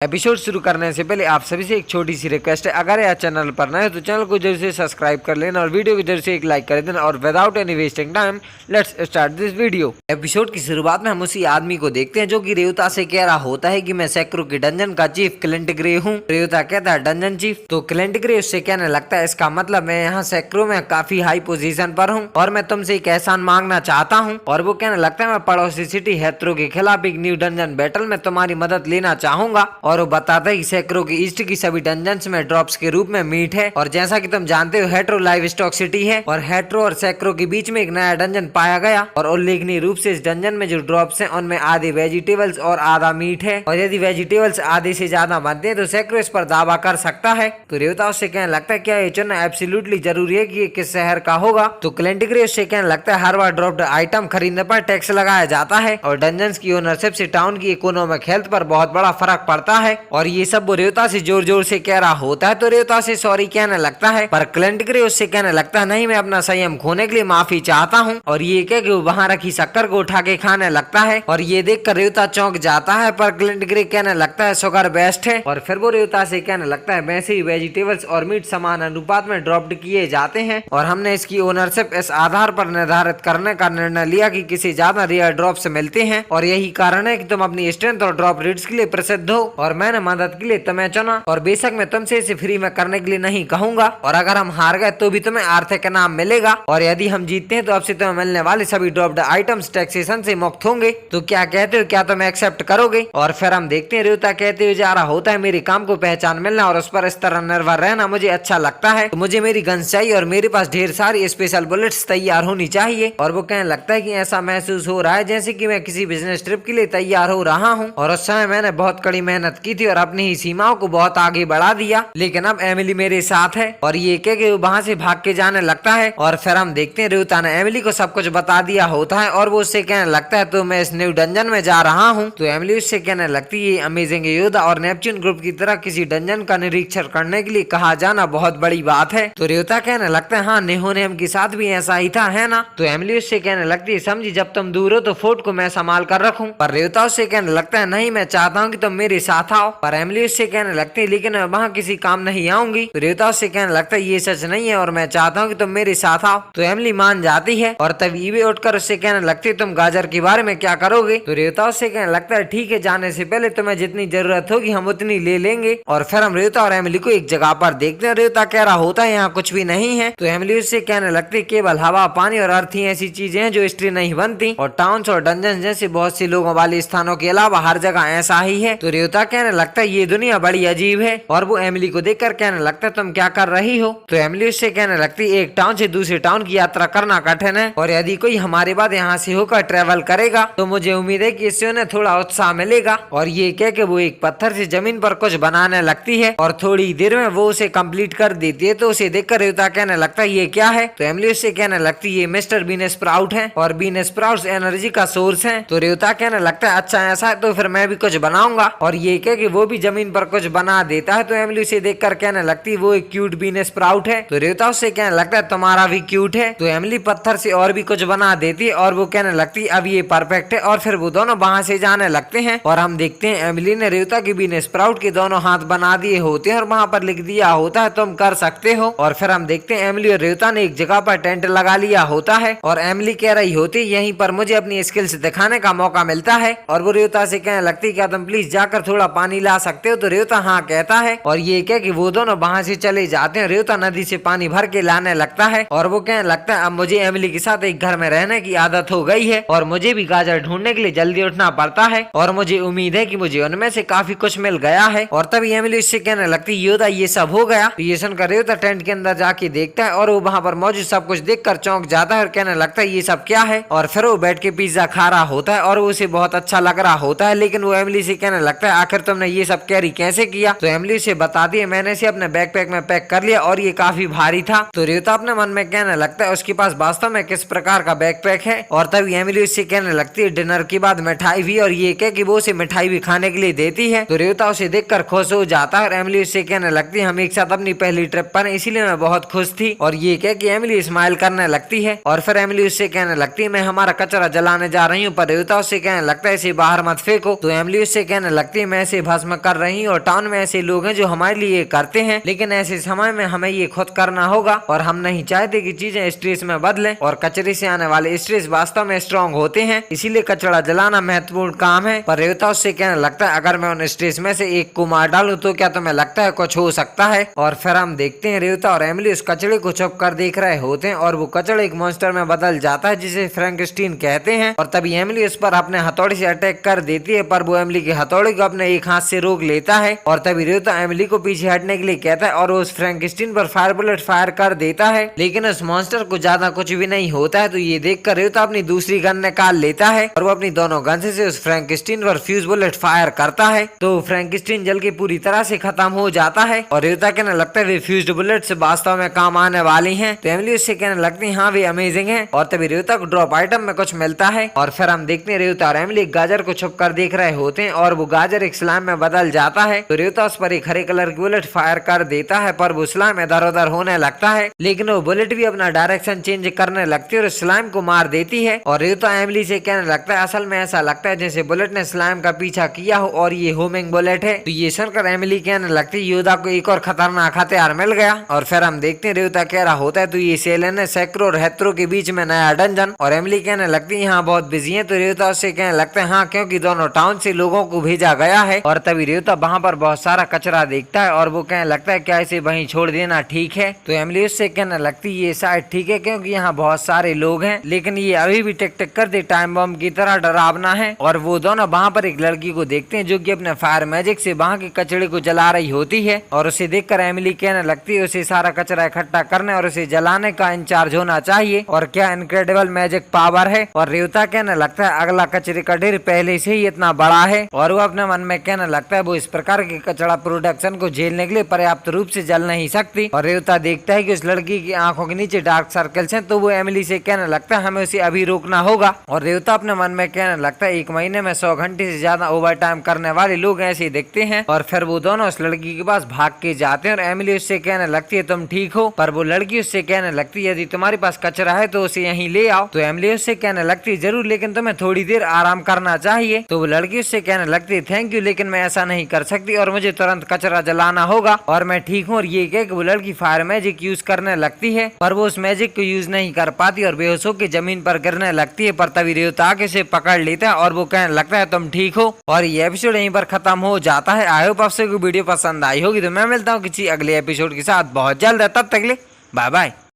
Episode शुरू करने से पहले आप सभी से एक छोटी सी रिक्वेस्ट है, अगर यह चैनल पर नए तो चैनल को जरूर से सब्सक्राइब कर लेना और वीडियो को जरूर से एक लाइक कर देना। और without any wasting time let's start this video. Episode की शुरुआत में हम उसी आदमी को देखते हैं जो कि रेवता से कह रहा होता है कि मैं सैकरो की डंजन का चीफ क्लिंट ग्रे हूँ। रेवता कहता है डंजन चीफ, तो क्लिंट ग्रे उससे कहने लगता है इसका मतलब मैं यहाँ सैकरो में काफी हाई पोजीशन पर हूँ और मैं तुमसे एक एहसान मांगना चाहता हूँ। और वो कहने लगता है मैं पड़ोसी सिटी हैथरो के खिलाफ एक न्यू डंजन बैटल में तुम्हारी मदद लेना चाहूंगा। और वो बताता है सैकरो की ईस्ट की सभी डंजन्स में ड्रॉप्स के रूप में मीट है। और जैसा कि तुम जानते हो हेट्रो लाइव स्टॉक सिटी है और हेट्रो और सैकरो के बीच में एक नया डंजन पाया गया। और उल्लेखनीय रूप से इस डंजन में जो ड्रॉप्स हैं उनमें आधे वेजिटेबल्स और आधा मीट है। और यदि वेजिटेबल्स आधे से ज्यादा बनते हैं तो सैकरो इस पर दावा कर सकता है। तो रेवता उससे कहने लगता है क्या ये चुनना एब्सोल्युटली जरूरी है कि ये किस शहर का होगा। तो क्लिंट ग्रे उससे कहने लगता है हर बार ड्रॉप्ड आइटम खरीदने पर टैक्स लगाया जाता है और डंजन्स की ओनरशिप से टाउन की इकोनॉमिक हेल्थ पर बहुत बड़ा फर्क पड़ता है। और ये सब वो रेवता से जोर जोर से कह रहा होता है। तो रेवता से सॉरी कहने लगता है, पर क्लिंट ग्रे उससे कहने लगता है नहीं, मैं अपना संयम खोने के लिए माफी चाहता हूँ। और ये कह के वो वहाँ रखी शक्कर को उठा के खाने लगता है। और ये देख कर रेवता चौंक जाता है, पर क्लिंट ग्रे कहने लगता है शुगर बेस्ट है। और फिर वो रेवता से कहने लगता है वैसे ही वेजिटेबल्स और मीट समान अनुपात में ड्रॉप्ड किए जाते हैं और हमने इसकी ओनरशिप इस आधार पर निर्धारित करने का निर्णय लिया कि किसी ज्यादा रेयर ड्रॉप्स मिलते हैं और यही कारण है कि तुम अपनी स्ट्रेंथ और ड्रॉप रेट्स के लिए प्रसिद्ध हो। और मैंने मदद के लिए तुम्हें चुना और बेशक मैं तुमसे इसे फ्री में करने के लिए नहीं कहूंगा। और अगर हम हार गए तो भी तुम्हें आर्थिक इनाम मिलेगा और यदि हम जीतते हैं तो अब से तुम्हें मिलने वाले सभी ड्रॉप्ड आइटम्स टैक्सेशन से मुक्त होंगे। तो क्या कहते हो, क्या तुम एक्सेप्ट करोगे? और फिर हम देखते हैं रेवता कहते हुए जा रहा होता है मेरे काम को पहचान मिलना और उस पर इस तरह निर्भर रहना मुझे अच्छा लगता है। तो मुझे मेरी गन्स चाहिए और मेरे पास ढेर सारी स्पेशल बुलेट्स तैयार होनी चाहिए। और वो कहने लगता है कि ऐसा महसूस हो रहा है जैसे कि मैं किसी बिजनेस ट्रिप के लिए तैयार हो रहा हूँ और उस समय मैंने बहुत कड़ी मेहनत की थी और अपनी ही सीमाओं को बहुत आगे बढ़ा दिया, लेकिन अब एमिली मेरे साथ है। और ये कह के वो वहाँ से भाग के जाने लगता है। और फिर हम देखते हैं रेवता ने एमिली को सब कुछ बता दिया होता है और वो उससे कहने लगता है तो मैं इस न्यू डंजन में जा रहा हूँ। तो एमिली उससे कहने लगती है अमेजिंग योद्धा और नेपच्यून ग्रुप की तरह किसी डंजन का निरीक्षण करने के लिए कहा जाना बहुत बड़ी बात है। तो रेवता कहने लगता है हाँ, नेहो नेम के साथ भी ऐसा ही था, है ना? तो एमिली उससे कहने लगती है समझी, जब तुम दूर हो तो फोर्ट को मैं संभाल कर रखूं। पर रेवता उससे कहने लगता है नहीं, मैं चाहता हूँ कि तुम मेरे साथ आओ। पर एमिली उससे कहने लगती है लेकिन मैं वहाँ किसी काम नहीं आऊंगी। तो रेवता उससे कहने लगता है ये सच नहीं है और मैं चाहता हूँ कि तुम मेरे साथ आओ। तो एमिली मान जाती है और तब ईवे उठकर उससे कहने लगती है तुम गाजर के बारे में क्या करोगे? तो रेवता उससे कहने लगता है ठीक है, जाने से पहले तुम्हें जितनी जरूरत होगी हम उतनी ले लेंगे। और फिर हम रेवता और एमिली को एक जगह पर देखते हैं। रेवता कह रहा होता है यहाँ कुछ भी नहीं है। तो एमिली उससे कहने लगती है केवल हवा, पानी और अर्थ ही ऐसी चीजें हैं जो स्ट्री नहीं बनती और टाउन्स और डंजन जैसे बहुत से लोगों वाले स्थानों के अलावा हर जगह ऐसा ही है। तो रेवता कहने लगता है ये दुनिया बड़ी अजीब है। और वो एमिली को देखकर कहने लगता है तुम क्या कर रही हो? तो एमिली उससे कहने लगती है एक टाउन से दूसरे टाउन की यात्रा करना कठिन है और यदि कोई हमारे बाद यहाँ से होकर ट्रेवल करेगा तो मुझे उम्मीद है कि इससे उन्हें थोड़ा उत्साह मिलेगा। और ये कह के वो एक पत्थर से जमीन पर कुछ बनाने लगती है और थोड़ी देर में वो उसे कंप्लीट कर देती है। तो उसे देखकर रेवता कहने लगता है ये क्या है? तो एमिली उससे कहने लगती है ये मिस्टर बीन स्प्राउट है और बीन स्प्राउट्स एनर्जी का सोर्स है। तो रेवता कहने लगता है अच्छा ऐसा है तो फिर मैं भी कुछ बनाऊंगा। और ये कह के वो भी जमीन पर कुछ बना देता है। तो एमिली उसे देखकर कहने लगती है वो एक क्यूट बीन स्प्राउट है। तो रेवता उससे कहने लगता है तुम्हारा भी क्यूट है। तो एमिली पत्थर से और भी कुछ बना देती है और वो कहने लगती है अब ये परफेक्ट है। और फिर वो दोनों वहाँ से जाने लगते हैं और हम देखते हैं एमिली ने रेवता की बीन स्प्राउट के दोनों हाथ बना दिए होते हैं और वहाँ पर लिख दिया होता है तुम कर सकते हो। और फिर हम देखते हैं एमिली और रेवता ने एक जगह पर टेंट लगा लिया होता है और एमिली कह रही होती है यहीं पर मुझे अपनी स्किल्स दिखाने का मौका मिलता है। और वो रेवता से कहने लगती है क्या तुम प्लीज जाकर थोड़ा पानी ला सकते हो? तो रेवता हाँ कहता है और ये कह कि वो दोनों वहाँ से चले जाते हैं। रेवता नदी से पानी भर के लाने लगता है और वो कहने लगता है अब मुझे एमिली के साथ एक घर में रहने की आदत हो गई है और मुझे भी गाजर ढूंढने के लिए जल्दी उठना पड़ता है और मुझे उम्मीद है कि मुझे उनमें से काफी कुछ मिल गया है। और तभी एमिली उससे कहने लगती है योदा ये सब हो गया? तो ये सुनकर रेवता टेंट के अंदर जाके देखता है और वो वहाँ पर मौजूद सब कुछ देखकर चौंक जाता है और कहने लगता है ये सब क्या है? और फिर वो बैठ के पिज्जा खा रहा होता है और उसे बहुत अच्छा लग रहा होता है। लेकिन वो एमिली से कहने लगता है आखिर तुमने ये सब कैरी कैसे किया? तो एमिली उसे बताती है मैंने इसे अपने बैकपैक में पैक कर लिया और ये काफी भारी था। तो रेवता अपने मन में कहने लगता है उसके पास वास्तव में किस प्रकार का बैकपैक है। और तभी एमिली उससे कहने लगती है डिनर के बाद मिठाई भी, और ये कह कि वो उसे मिठाई भी खाने के लिए देती है। तो रेवता उसे देखकर खुश हो जाता है और एमिली उससे कहने लगती है हम एक साथ अपनी पहली ट्रिप पर इसीलिए मैं बहुत खुश थी। और ये कह कि एमिली स्माइल करने लगती है और फिर एमिली उससे कहने लगती है मैं हमारा कचरा जलाने जा रही हूँ। पर रेवता उससे कहने लगता है इसे बाहर मत फेंको। तो एमिली उससे कहने लगती है मैं ऐसे भस्म कर रही और टाउन में ऐसे लोग हैं जो हमारे लिए करते हैं, लेकिन ऐसे समय में हमें ये खुद करना होगा और हम नहीं चाहते कि चीजें स्ट्रेस में बदलें और कचरे से आने वाले स्ट्रेस वास्तव में स्ट्रांग होते हैं, इसीलिए कचरा जलाना महत्वपूर्ण काम है। पर रेवता उससे कहने लगता है अगर मैं उन स्ट्रेस में से एक को मार डालूं तो क्या तुम्हें लगता है कुछ हो सकता है। और फिर हम देखते हैं रेवता और एमिली उस कचरे को छुप कर देख रहे होते हैं और वो कचरा एक मॉन्स्टर में बदल जाता है जिसे फ्रैंकस्टीन कहते हैं। और तभी एमिली उस पर अपने हथौड़े से अटैक कर देती है, पर वो एमिली के हथौड़े को अपने एक हाथ से रोक लेता है और तभी रेवता एमिली को पीछे हटने के लिए कहता है और वो उस फ्रैंकस्टीन पर फायर बुलेट फायर कर देता है, लेकिन उस मॉन्स्टर को ज्यादा कुछ भी नहीं होता है। तो ये देखकर रेवता अपनी दूसरी गन निकाल लेता है और वो अपनी दोनों गन से उस फ्रैंकस्टीन पर फ्यूज बुलेट फायर करता है, तो फ्रैंकस्टीन जल के पूरी तरह से खत्म हो जाता है। और रेवता कहने लगता है वे फ्यूज्ड बुलेट से वास्तव में काम आने वाली हैं। तो एमिली उससे कहने लगती है हाँ वे अमेजिंग है। और तभी रेवता को ड्रॉप आइटम में कुछ मिलता है और फिर हम देखते हैं रेवता और एमिली एक गाजर को छुप कर देख रहे होते हैं और वो गाजर एक स्लाइम में बदल जाता है। तो रेवता उस पर एक हरे कलर की बुलेट फायर कर देता है, पर वो स्लाइम इधर उधर होने लगता है, लेकिन वो बुलेट भी अपना डायरेक्शन चेंज करने लगती है और स्लाइम को मार देती है। और रेवता एमिली से कहने लगता है असल में ऐसा लगता है जैसे बुलेट ने स्लाइम का पीछा किया हो और ये होमिंग बुलेट है। तो ये सुनकर एमिली कहने लगती है योदा को एक और खतरनाक हथियार मिल गया। और फिर हम देखते हैं रेवता कह रहा होता है तो ये सेलन है सैक्रो और हेत्रो के बीच में नया डंजन। और एमिली कहने लगती है यहाँ बहुत बिजी है। तो रेवता उससे कहने लगता है हाँ क्योंकि दोनों टाउन से लोगों को भेजा गया है। और तभी रेवता वहाँ पर बहुत सारा कचरा देखता है और वो कहने लगता है क्या इसे वहीं छोड़ देना ठीक है। तो एमिली उससे कहने लगती है ये शायद ठीक है क्योंकि यहाँ बहुत सारे लोग हैं, लेकिन ये अभी भी टिक टिक करते टाइम बम की तरह डरावना है। और वो दोनों वहाँ पर एक लड़की को देखते हैं जो कि अपने फायर मैजिक से वहाँ के कचरे को जला रही होती है और उसे देखकर एमिली कहने लगती है उसे सारा कचरा इकट्ठा करने और उसे जलाने का इंचार्ज होना चाहिए और क्या इनक्रेडिबल मैजिक पावर है। और रेवता कहने लगता है अगला कचरे का ढेर पहले से ही इतना बड़ा है। और वो अपने मन में कहने लगता है वो इस प्रकार के कचरा प्रोडक्शन को झेलने के लिए पर्याप्त रूप से जल नहीं सकती। और रेवता देखता है कि उस लड़की की आंखों के नीचे डार्क सर्कल्स हैं, तो वो एमिली से कहने लगता है हमें उसे अभी रोकना होगा। और रेवता अपने मन में कहने लगता है 1 महीने में 100 घंटे से ज्यादा ओवर टाइम करने वाले लोग ऐसे दिखते हैं। और फिर वो दोनों उस लड़की के पास भाग के जाते हैं और एमिली उससे कहने लगती है तुम ठीक हो। पर वो लड़की उससे कहने लगती है यदि तुम्हारे पास कचरा है तो उसे यहीं ले आओ। तो एमिली उससे कहने लगती है जरूर, लेकिन तुम्हें थोड़ी देर आराम करना चाहिए। तो वो लड़की उससे कहने लगती है थैंक यू, लेकिन मैं ऐसा नहीं कर सकती और मुझे तुरंत कचरा जलाना होगा और मैं ठीक हूँ। और ये कह के वो लड़की फायर मैजिक यूज करने लगती है, पर वो उस मैजिक को यूज नहीं कर पाती और बेहोश होकर जमीन पर गिरने लगती है। पर तभी रेवता आके उसे पकड़ लेता है और वो कहने लगता है तुम ठीक हो। और ये एपिसोड यहीं पर खत्म हो जाता है। आई होप आपसे वीडियो पसंद आई होगी। तो मैं मिलता हूँ किसी अगले एपिसोड के साथ बहुत जल्द। तब तक के लिए बाय बाय।